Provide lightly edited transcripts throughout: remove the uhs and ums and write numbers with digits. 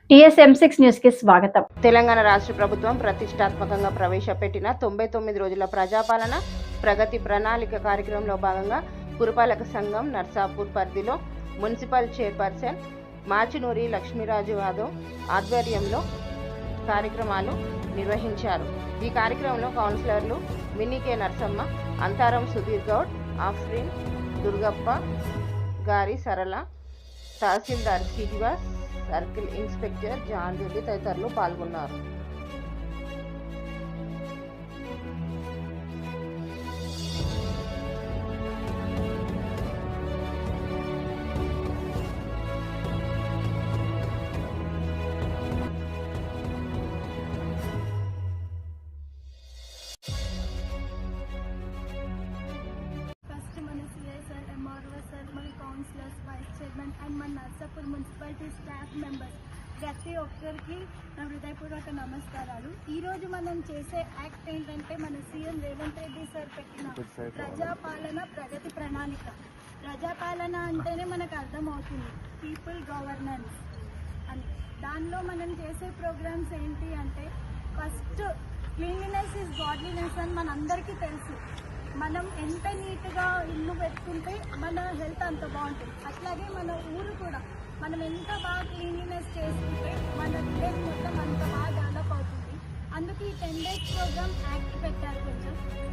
TSM6 news కి స్వాగతం. తెలంగాణ రాష్ట్ర ప్రభుత్వం ప్రతిష్టాత్మకంగా ప్రవేశపెట్టిన 99 రోజుల ప్రజాపాలన ప్రగతి ప్రణాళిక కార్యక్రమంలో భాగంగా పురపాలక సంఘం నర్సాపూర్ పరిధిలో మున్సిపల్ చైర్పర్సన్ మాచినూరి లక్ష్మీరాజు యాదవ్ ఆధ్వర్యంలో కార్యక్రమాలు నిర్వహించారు. ఈ కార్యక్రమంలో కౌన్సిలర్లు మిన్నికే నర్సమ్మ, అంతారం సుధీర్ గౌడ్, ఆఫ్రిన్ దుర్గప్ప, గారి Sarala, tahsildar Srinivas, circle inspector John Reddy తదితరులు పాల్గొన్నారు. కౌన్సిలర్స్, వైస్ చైర్మన్ అండ్ మన నర్సాపూర్ మున్సిపాలిటీ స్టాఫ్ మెంబర్స్ ప్రతి ఒక్కరికి నా హృదయపూర్వక నమస్కారాలు. ఈరోజు మనం చేసే యాక్ట్ ఏంటంటే మన సీఎం రేవంత్ రెడ్డి సార్ పెట్టిన ప్రజాపాలన ప్రగతి ప్రణాళిక. ప్రజాపాలన అంటేనే మనకు అర్థమవుతుంది పీపుల్ గవర్నెన్స్ అని. దానిలో మనం చేసే ప్రోగ్రామ్స్ ఏంటి అంటే ఫస్ట్ క్లీన్లీనెస్ ఈజ్ గాడ్లీనెస్ అని మనందరికీ తెలుసు. మనం ఎంత నీట్గా ఇల్లు పెట్టుకుంటే మన హెల్త్ అంత బాగుంటుంది. అట్లాగే మన ఊరు కూడా మనం ఎంత బాగా క్లీన్లీనెస్ చేసుకుంటే మన విలేజ్ మొత్తం అంత బాగా డెవలప్ అవుతుంది. అందుకే ఈ 10 days ప్రోగ్రామ్ యాక్ట్ పెట్టారు.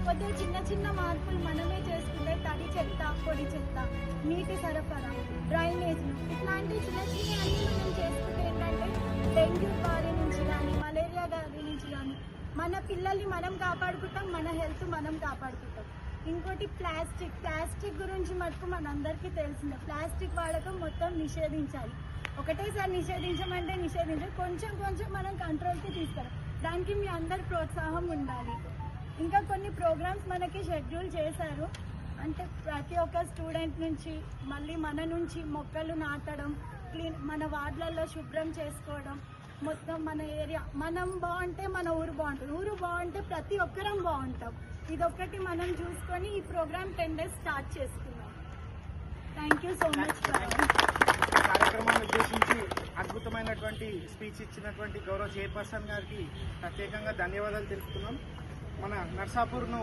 కొద్దిగా చిన్న చిన్న మార్పులు మనమే చేసుకుంటే తడి చెత్త, పొడి చెత్త, నీటి సరఫరా, డ్రైనేజ్లు ఇట్లాంటి చిన్న చిన్న అన్నీ మనం చేసుకుంటే ఏంటంటే డెంగ్యూ బారి నుంచి కానీ మలేరియా బారి నుంచి కానీ మన పిల్లల్ని మనం కాపాడుకుంటాం, మన హెల్త్ మనం కాపాడుకుంటాం. ఇంకోటి ప్లాస్టిక్ గురించి మటుకు మనందరికీ తెలిసిందే. ప్లాస్టిక్ వాడకం మొత్తం నిషేధించాలి. ఒకటేసారి నిషేధించాలి, కొంచెం కొంచెం మనం కంట్రోల్కి తీసుకురాలి. దానికి మీ అందరి ప్రోత్సాహం ఉండాలి. ఇంకా కొన్ని ప్రోగ్రామ్స్ మనకి షెడ్యూల్ చేశారు. అంటే ప్రతి ఒక్క స్టూడెంట్ నుంచి మళ్ళీ మన నుంచి మొక్కలు నాటడం, మన వార్డులలో శుభ్రం చేసుకోవడం, మొత్తం మన ఏరియా మనం బాగుంటే మన ఊరు బాగుంటుంది, ఊరు బాగుంటే ప్రతి ఒక్కరం బాగుంటాం. ఇదొక్కటి మనం చూసుకొని ఈ ప్రోగ్రామ్ 10 days స్టార్ట్ చేసుకున్నాం. Thank you so much. కార్యక్రమాన్ని ఉద్దేశించి అద్భుతమైనటువంటి స్పీచ్ ఇచ్చినటువంటి గౌరవ చైర్పర్సన్ గారికి ప్రత్యేకంగా ధన్యవాదాలు తెలుపుతున్నాం. మన నర్సాపూర్ను